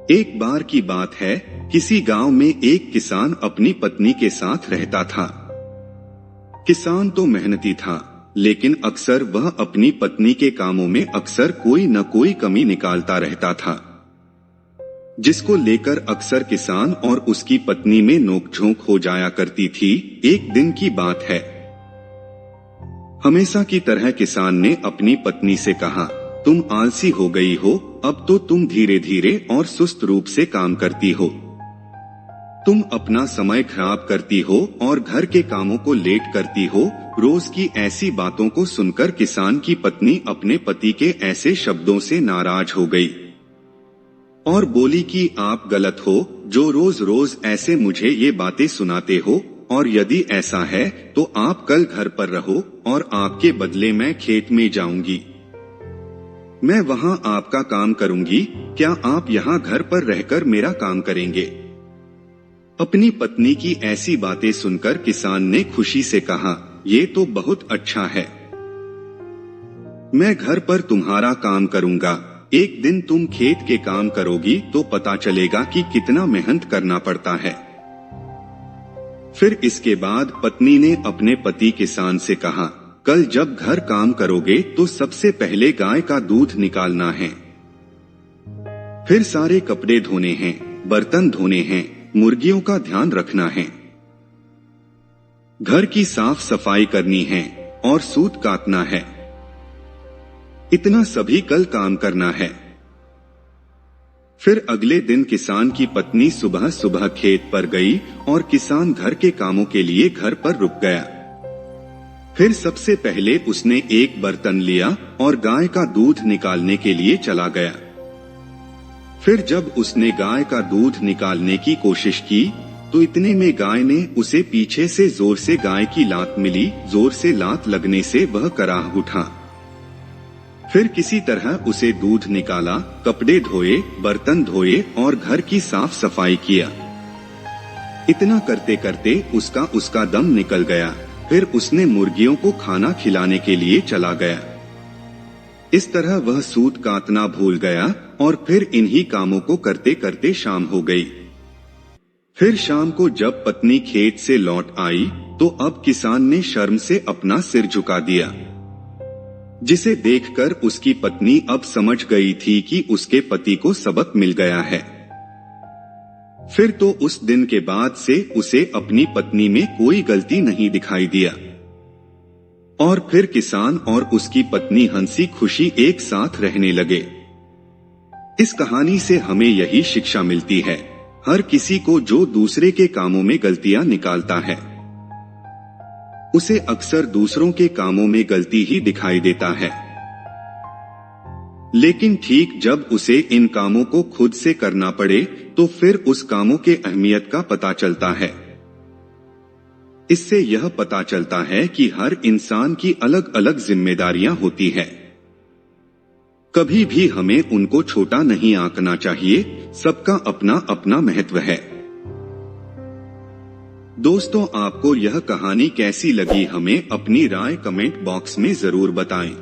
एक बार की बात है, किसी गांव में एक किसान अपनी पत्नी के साथ रहता था। किसान तो मेहनती था, लेकिन अक्सर वह अपनी पत्नी के कामों में अक्सर कोई न कोई कमी निकालता रहता था, जिसको लेकर अक्सर किसान और उसकी पत्नी में नोकझोंक हो जाया करती थी। एक दिन की बात है, हमेशा की तरह किसान ने अपनी पत्नी से कहा, तुम आलसी हो गई हो, अब तो तुम धीरे धीरे और सुस्त रूप से काम करती हो। तुम अपना समय खराब करती हो और घर के कामों को लेट करती हो। रोज की ऐसी बातों को सुनकर किसान की पत्नी अपने पति के ऐसे शब्दों से नाराज हो गई और बोली कि आप गलत हो, जो रोज रोज ऐसे मुझे ये बातें सुनाते हो, और यदि ऐसा है तो आप कल घर पर रहो और आपके बदले मैं खेत में जाऊंगी। मैं वहां आपका काम करूंगी, क्या आप यहाँ घर पर रहकर मेरा काम करेंगे? अपनी पत्नी की ऐसी बातें सुनकर किसान ने खुशी से कहा, ये तो बहुत अच्छा है, मैं घर पर तुम्हारा काम करूंगा। एक दिन तुम खेत के काम करोगी तो पता चलेगा कि कितना मेहनत करना पड़ता है। फिर इसके बाद पत्नी ने अपने पति किसान से कहा, कल जब घर काम करोगे तो सबसे पहले गाय का दूध निकालना है, फिर सारे कपड़े धोने हैं, बर्तन धोने हैं, मुर्गियों का ध्यान रखना है, घर की साफ सफाई करनी है और सूत काटना है। इतना सभी कल काम करना है। फिर अगले दिन किसान की पत्नी सुबह सुबह खेत पर गई और किसान घर के कामों के लिए घर पर रुक गया। फिर सबसे पहले उसने एक बर्तन लिया और गाय का दूध निकालने के लिए चला गया। फिर जब उसने गाय का दूध निकालने की कोशिश की तो इतने में गाय ने उसे पीछे से जोर से गाय की लात मिली। जोर से लात लगने से वह कराह उठा। फिर किसी तरह उसे दूध निकाला, कपड़े धोए, बर्तन धोए और घर की साफ सफाई किया। इतना करते करते उसका दम निकल गया। फिर उसने मुर्गियों को खाना खिलाने के लिए चला गया। इस तरह वह सूत काटना भूल गया और फिर इन्हीं कामों को करते करते शाम हो गई। फिर शाम को जब पत्नी खेत से लौट आई तो अब किसान ने शर्म से अपना सिर झुका दिया, जिसे देखकर उसकी पत्नी अब समझ गई थी कि उसके पति को सबक मिल गया है। फिर तो उस दिन के बाद से उसे अपनी पत्नी में कोई गलती नहीं दिखाई दिया और फिर किसान और उसकी पत्नी हंसी खुशी एक साथ रहने लगे। इस कहानी से हमें यही शिक्षा मिलती है, हर किसी को जो दूसरे के कामों में गलतियां निकालता है उसे अक्सर दूसरों के कामों में गलती ही दिखाई देता है, लेकिन ठीक जब उसे इन कामों को खुद से करना पड़े तो फिर उस कामों के अहमियत का पता चलता है। इससे यह पता चलता है कि हर इंसान की अलग अलग जिम्मेदारियां होती है। कभी भी हमें उनको छोटा नहीं आंकना चाहिए, सबका अपना अपना महत्व है। दोस्तों, आपको यह कहानी कैसी लगी हमें अपनी राय कमेंट बॉक्स में जरूर बताएं।